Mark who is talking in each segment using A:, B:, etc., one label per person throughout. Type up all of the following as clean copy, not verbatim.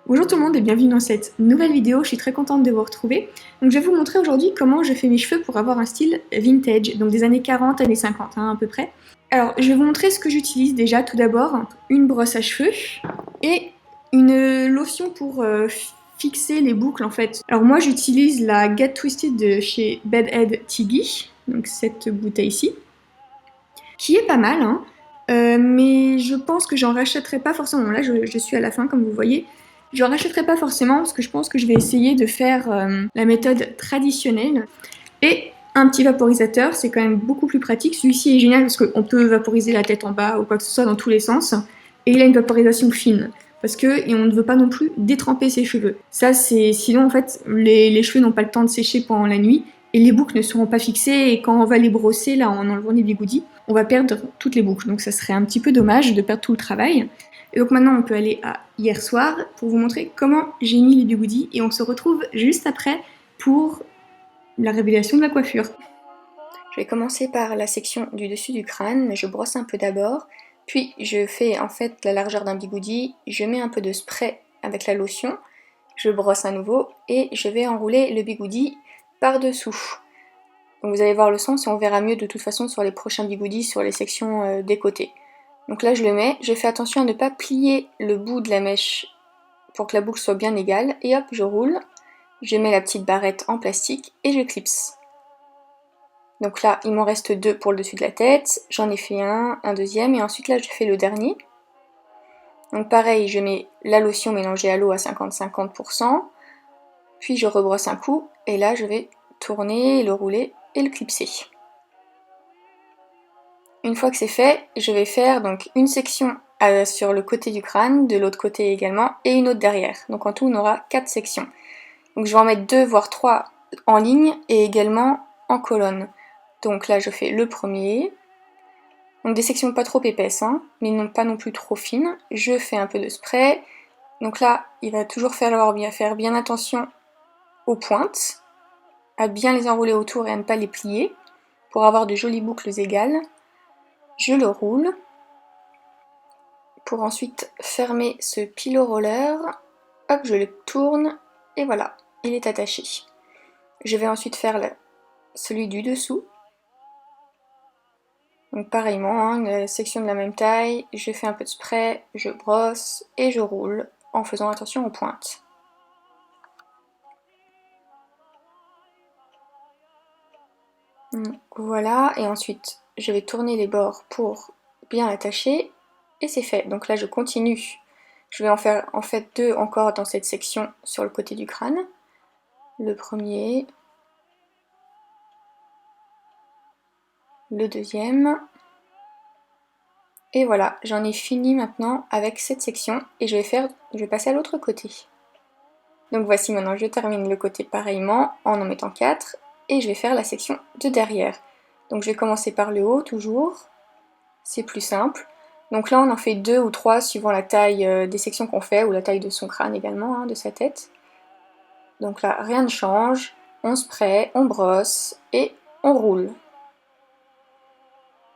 A: Bonjour tout le monde et bienvenue dans cette nouvelle vidéo, je suis très contente de vous retrouver. Donc je vais vous montrer aujourd'hui comment je fais mes cheveux pour avoir un style vintage, donc des années 40, années 50 hein, à peu près. Alors je vais vous montrer ce que j'utilise déjà tout d'abord, une brosse à cheveux et une lotion pour fixer les boucles en fait. Alors moi j'utilise la Get Twisted de chez Bed Head Tiggy, donc cette bouteille-ci, qui est pas mal hein. Mais je pense que j'en rachèterai pas forcément. Là je suis à la fin comme vous voyez. J'en rachèterai pas forcément parce que je pense que je vais essayer de faire la méthode traditionnelle. Et un petit vaporisateur, c'est quand même beaucoup plus pratique. Celui-ci est génial parce qu'on peut vaporiser la tête en bas ou quoi que ce soit dans tous les sens. Et il a une vaporisation fine. Parce que et on ne veut pas non plus détremper ses cheveux. Ça c'est. Sinon en fait les cheveux n'ont pas le temps de sécher pendant la nuit. Et les boucles ne seront pas fixées et quand on va les brosser là en enlevant les bigoudis, on va perdre toutes les boucles. Donc ça serait un petit peu dommage de perdre tout le travail. Et donc maintenant on peut aller à hier soir pour vous montrer comment j'ai mis les bigoudis et on se retrouve juste après pour la révélation de la coiffure.
B: Je vais commencer par la section du dessus du crâne, je brosse un peu d'abord, puis je fais en fait la largeur d'un bigoudi, je mets un peu de spray avec la lotion, je brosse à nouveau et je vais enrouler le bigoudi par-dessous. Donc vous allez voir le sens et on verra mieux de toute façon sur les prochains bigoudis, sur les sections des côtés. Donc là je le mets, je fais attention à ne pas plier le bout de la mèche pour que la boucle soit bien égale, et hop je roule, je mets la petite barrette en plastique et je clipse. Donc là, il m'en reste deux pour le dessus de la tête, j'en ai fait un deuxième, et ensuite là je fais le dernier. Donc pareil, je mets la lotion mélangée à l'eau à 50-50%, puis je rebrosse un coup, et là je vais tourner, le rouler et le clipser. Une fois que c'est fait, je vais faire donc une section sur le côté du crâne, de l'autre côté également, et une autre derrière. Donc en tout on aura 4 sections. Donc je vais en mettre 2 voire 3 en ligne, et également en colonne. Donc là je fais le premier, donc des sections pas trop épaisses, hein, mais non, pas non plus trop fines. Je fais un peu de spray, donc là il va toujours falloir faire bien attention aux pointes, à bien les enrouler autour et à ne pas les plier, pour avoir de jolies boucles égales. Je le roule, pour ensuite fermer ce pilo roller, hop je le tourne, et voilà, il est attaché. Je vais ensuite faire celui du dessous. Donc pareillement, hein, une section de la même taille, je fais un peu de spray, je brosse et je roule en faisant attention aux pointes. Donc voilà, et ensuite je vais tourner les bords pour bien l'attacher, et c'est fait. Donc là je continue, je vais en faire en fait deux encore dans cette section sur le côté du crâne. Le premier, le deuxième, et voilà, j'en ai fini maintenant avec cette section, et je vais passer à l'autre côté. Donc voici maintenant, je termine le côté pareillement en mettant 4 et je vais faire la section de derrière. Donc je vais commencer par le haut toujours, c'est plus simple. Donc là on en fait 2 ou 3 suivant la taille des sections qu'on fait ou la taille de son crâne également, hein, de sa tête. Donc là rien ne change, on spray, on brosse et on roule.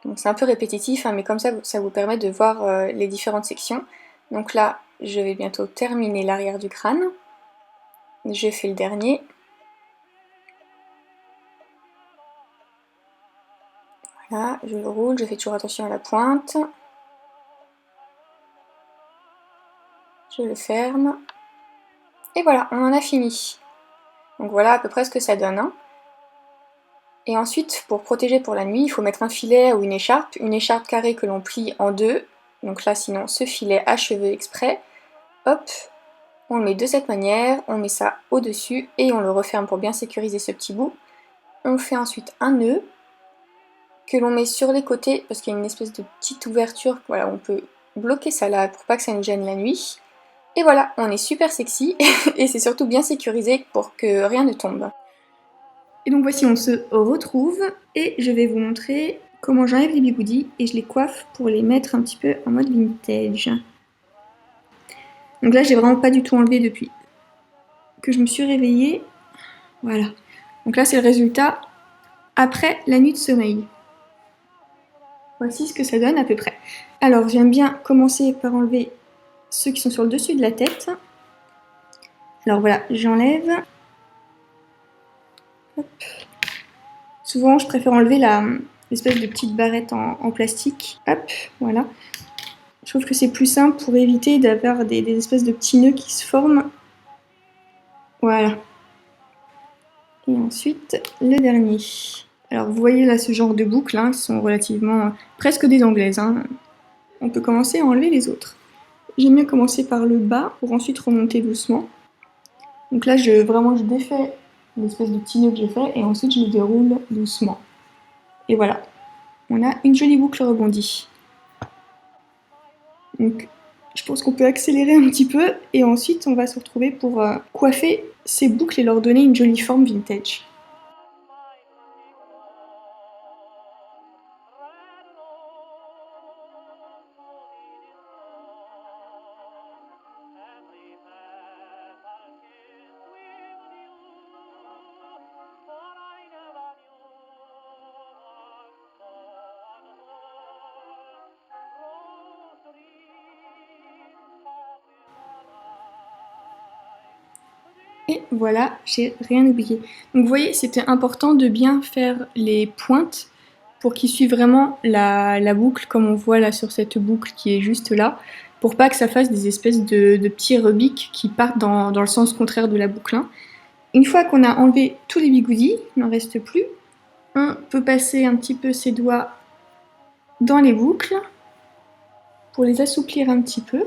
B: Donc c'est un peu répétitif hein, mais comme ça vous permet de voir les différentes sections. Donc là je vais bientôt terminer l'arrière du crâne. Je fais le dernier. Voilà, je le roule, je fais toujours attention à la pointe. Je le ferme. Et voilà, on en a fini. Donc voilà à peu près ce que ça donne. Hein. Et ensuite, pour protéger pour la nuit, il faut mettre un filet ou une écharpe carrée que l'on plie en deux. Donc là, sinon, ce filet à cheveux exprès. Hop, on le met de cette manière, on met ça au-dessus et on le referme pour bien sécuriser ce petit bout. On fait ensuite un nœud que l'on met sur les côtés parce qu'il y a une espèce de petite ouverture. Voilà, on peut bloquer ça là pour pas que ça nous gêne la nuit. Et voilà, on est super sexy et c'est surtout bien sécurisé pour que rien ne tombe.
A: Et donc voici, on se retrouve et je vais vous montrer comment j'enlève les bigoudis et je les coiffe pour les mettre un petit peu en mode vintage. Donc là, j'ai vraiment pas du tout enlevé depuis que je me suis réveillée. Voilà. Donc là, c'est le résultat après la nuit de sommeil. Voici ce que ça donne à peu près. Alors, j'aime bien commencer par enlever ceux qui sont sur le dessus de la tête. Alors voilà, j'enlève. Souvent, je préfère enlever l'espèce de petite barrette en plastique. Hop, voilà. Je trouve que c'est plus simple pour éviter d'avoir des espèces de petits nœuds qui se forment. Voilà. Et ensuite, le dernier. Alors, vous voyez là ce genre de boucles, hein, qui sont relativement presque des anglaises. Hein. On peut commencer à enlever les autres. J'aime bien commencer par le bas pour ensuite remonter doucement. Donc là, je défais l'espèce de petit nœud que j'ai fait et ensuite je le déroule doucement. Et voilà, on a une jolie boucle rebondie. Donc, je pense qu'on peut accélérer un petit peu et ensuite on va se retrouver pour coiffer ces boucles et leur donner une jolie forme vintage. Et voilà, j'ai rien oublié. Donc vous voyez, c'était important de bien faire les pointes pour qu'ils suivent vraiment la boucle, comme on voit là sur cette boucle qui est juste là, pour pas que ça fasse des espèces de petits rebiques qui partent dans le sens contraire de la boucle. Hein. Une fois qu'on a enlevé tous les bigoudis, il n'en reste plus, on peut passer un petit peu ses doigts dans les boucles pour les assouplir un petit peu.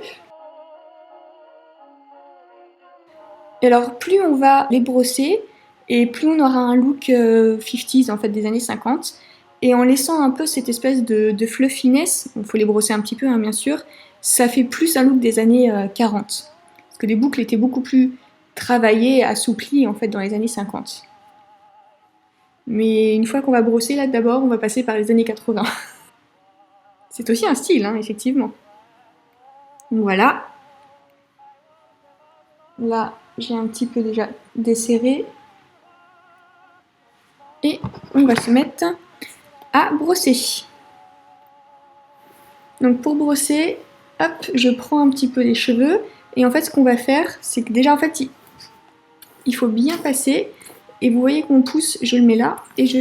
A: Et alors, plus on va les brosser, et plus on aura un look 50s, en fait, des années 50. Et en laissant un peu cette espèce de fluffiness, il faut les brosser un petit peu, hein, bien sûr, ça fait plus un look des années 40. Parce que les boucles étaient beaucoup plus travaillées, assouplies, en fait, dans les années 50. Mais une fois qu'on va brosser, là, d'abord, on va passer par les années 80. C'est aussi un style, hein, effectivement. Voilà. Là, j'ai un petit peu déjà desserré. Et on va se mettre à brosser. Donc pour brosser, hop, je prends un petit peu les cheveux. Et en fait, ce qu'on va faire, c'est que déjà, en fait, il faut bien passer. Et vous voyez qu'on pousse, je le mets là, et je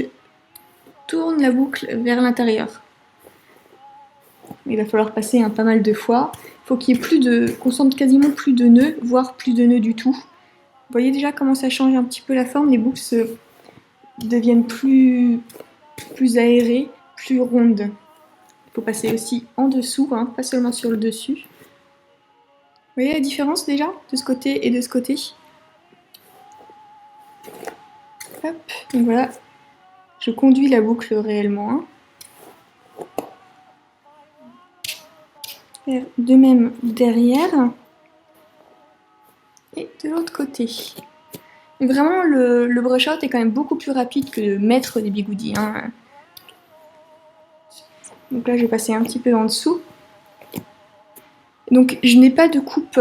A: tourne la boucle vers l'intérieur. Il va falloir passer pas mal de fois. Il faut qu'il y ait qu'on sente quasiment plus de nœuds, voire plus de nœuds du tout. Vous voyez déjà comment ça change un petit peu la forme, les boucles deviennent plus aérées, plus rondes. Il faut passer aussi en dessous, hein, pas seulement sur le dessus. Vous voyez la différence déjà, de ce côté et de ce côté? Hop, donc voilà, je conduis la boucle réellement. Hein. Faire de même derrière. Et de l'autre côté. Vraiment, le brush out est quand même beaucoup plus rapide que de mettre des bigoudis. Hein. Donc là, je vais passer un petit peu en dessous. Donc, je n'ai pas de coupe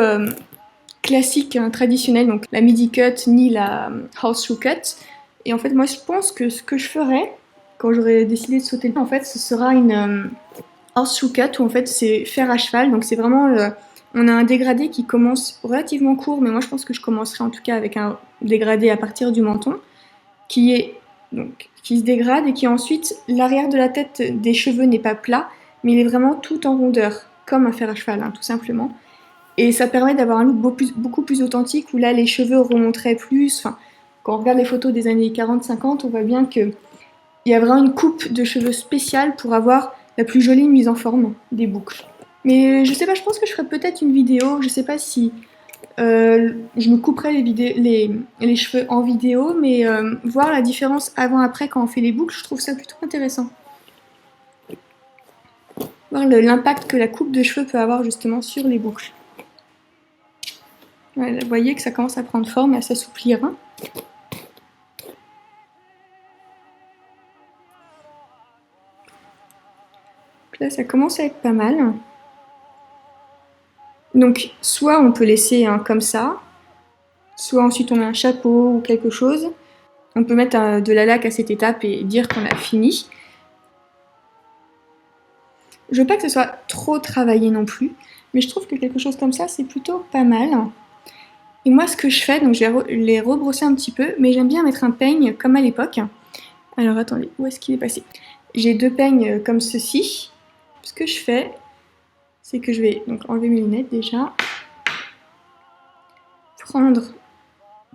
A: classique, hein, traditionnelle, donc la midi cut ni la horseshoe cut. Et en fait, moi, je pense que ce que je ferais, quand j'aurais décidé de sauter le pas, en fait, ce sera une horseshoe cut, où en fait, c'est fer à cheval. Donc, c'est vraiment... on a un dégradé qui commence relativement court, mais moi, je pense que je commencerai en tout cas avec un dégradé à partir du menton, qui se dégrade et qui ensuite, l'arrière de la tête des cheveux n'est pas plat, mais il est vraiment tout en rondeur, comme un fer à cheval, hein, tout simplement. Et ça permet d'avoir un look beaucoup plus authentique, où là, les cheveux remonteraient plus. Enfin, quand on regarde les photos des années 40-50, on voit bien qu'il y a vraiment une coupe de cheveux spéciale pour avoir la plus jolie mise en forme des boucles. Mais je sais pas, je pense que je ferai peut-être une vidéo, je sais pas si je me couperai les cheveux en vidéo, mais voir la différence avant-après quand on fait les boucles, je trouve ça plutôt intéressant. Voir l'impact que la coupe de cheveux peut avoir justement sur les boucles. Ouais, vous voyez que ça commence à prendre forme et à s'assouplir. Hein. Là, ça commence à être pas mal. Donc, soit on peut laisser comme ça, soit ensuite on met un chapeau ou quelque chose. On peut mettre de la laque à cette étape et dire qu'on a fini. Je veux pas que ce soit trop travaillé non plus, mais je trouve que quelque chose comme ça, c'est plutôt pas mal. Et moi, ce que je fais, donc je vais les rebrosser un petit peu, mais j'aime bien mettre un peigne comme à l'époque. Alors attendez, où est-ce qu'il est passé? J'ai 2 peignes comme ceci. Ce que je fais, c'est que je vais donc enlever mes lunettes déjà, prendre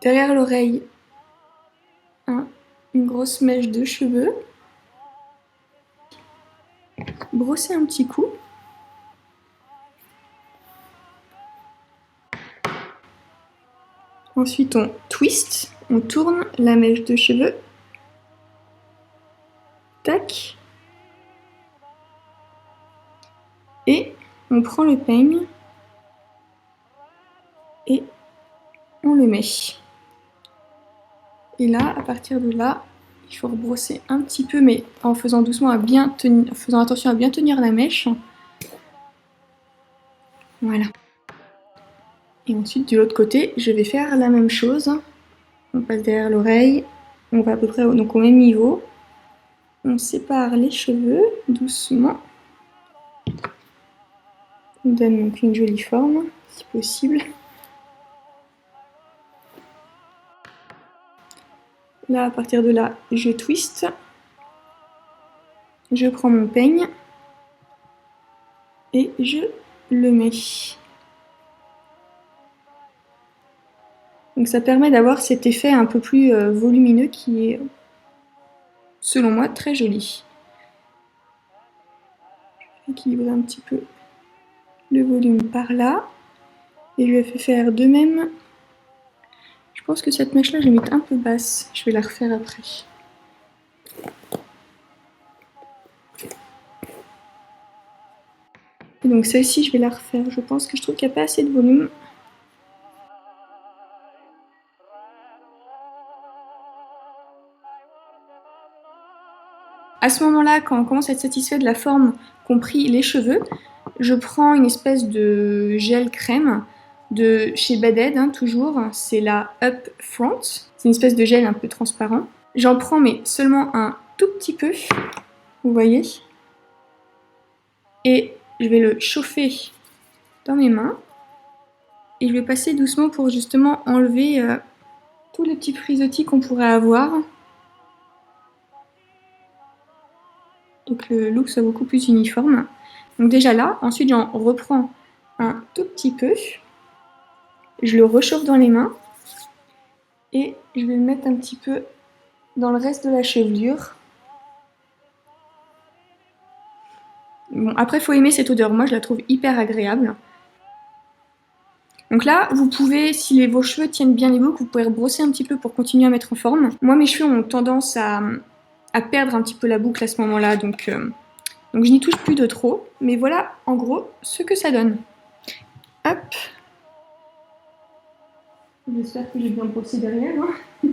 A: derrière l'oreille une grosse mèche de cheveux, brosser un petit coup. Ensuite, on twist, on tourne la mèche de cheveux. Tac. Et on prend le peigne et on le met. Et là, à partir de là, il faut rebrosser un petit peu, mais en faisant doucement, en faisant attention à bien tenir la mèche. Voilà. Et ensuite, de l'autre côté, je vais faire la même chose. On passe derrière l'oreille, on va à peu près donc au même niveau. On sépare les cheveux doucement. On donne donc une jolie forme, si possible. Là, à partir de là, je twiste. Je prends mon peigne et je le mets. Donc ça permet d'avoir cet effet un peu plus volumineux qui est, selon moi, très joli. Je vais équilibrer un petit peu le volume par là. Et je vais faire de même. Je pense que cette mèche-là, je vais mettre un peu basse. Je vais la refaire après. Et donc celle-ci, je vais la refaire. Je pense que je trouve qu'il n'y a pas assez de volume. À ce moment-là, quand on commence à être satisfait de la forme qu'ont pris les cheveux, je prends une espèce de gel crème de chez Bad Head, toujours. C'est la Up Front. C'est une espèce de gel un peu transparent. J'en prends, mais seulement un tout petit peu. Vous voyez? Et je vais le chauffer dans mes mains. Et je vais passer doucement pour justement enlever tous les petits frisottis qu'on pourrait avoir. Donc le look soit beaucoup plus uniforme. Donc déjà là, ensuite j'en reprends un tout petit peu. Je le réchauffe dans les mains. Et je vais le mettre un petit peu dans le reste de la chevelure. Bon, après, il faut aimer cette odeur. Moi, je la trouve hyper agréable. Donc là, vous pouvez, si vos cheveux tiennent bien les boucles, vous pouvez rebrosser un petit peu pour continuer à mettre en forme. Moi, mes cheveux ont tendance à perdre un petit peu la boucle à ce moment-là, donc je n'y touche plus de trop. Mais voilà, en gros, ce que ça donne. Hop. J'espère que j'ai bien brossé derrière. Hein.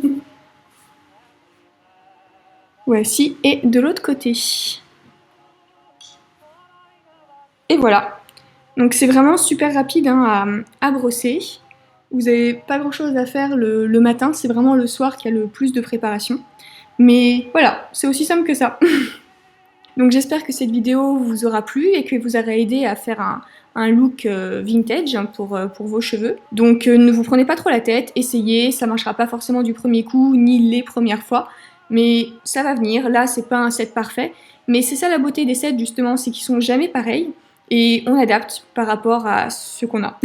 A: Voici, et de l'autre côté. Et voilà. Donc c'est vraiment super rapide à brosser. Vous n'avez pas grand chose à faire le matin, c'est vraiment le soir qu'il y a le plus de préparation. Mais voilà, c'est aussi simple que ça. Donc j'espère que cette vidéo vous aura plu et que vous aura aidé à faire un look vintage pour vos cheveux. Donc ne vous prenez pas trop la tête, essayez, ça marchera pas forcément du premier coup ni les premières fois. Mais ça va venir, là c'est pas un set parfait. Mais c'est ça la beauté des sets justement, c'est qu'ils sont jamais pareils. Et on adapte par rapport à ce qu'on a.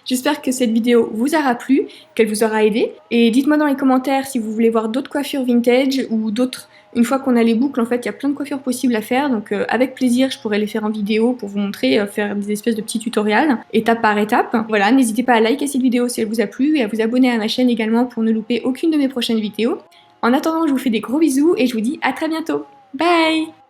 A: J'espère que cette vidéo vous aura plu, qu'elle vous aura aidé. Et dites-moi dans les commentaires si vous voulez voir d'autres coiffures vintage ou d'autres. Une fois qu'on a les boucles, en fait, il y a plein de coiffures possibles à faire. Donc avec plaisir, je pourrais les faire en vidéo pour vous montrer, faire des espèces de petits tutoriels, étape par étape. Voilà, n'hésitez pas à liker cette vidéo si elle vous a plu et à vous abonner à ma chaîne également pour ne louper aucune de mes prochaines vidéos. En attendant, je vous fais des gros bisous et je vous dis à très bientôt. Bye!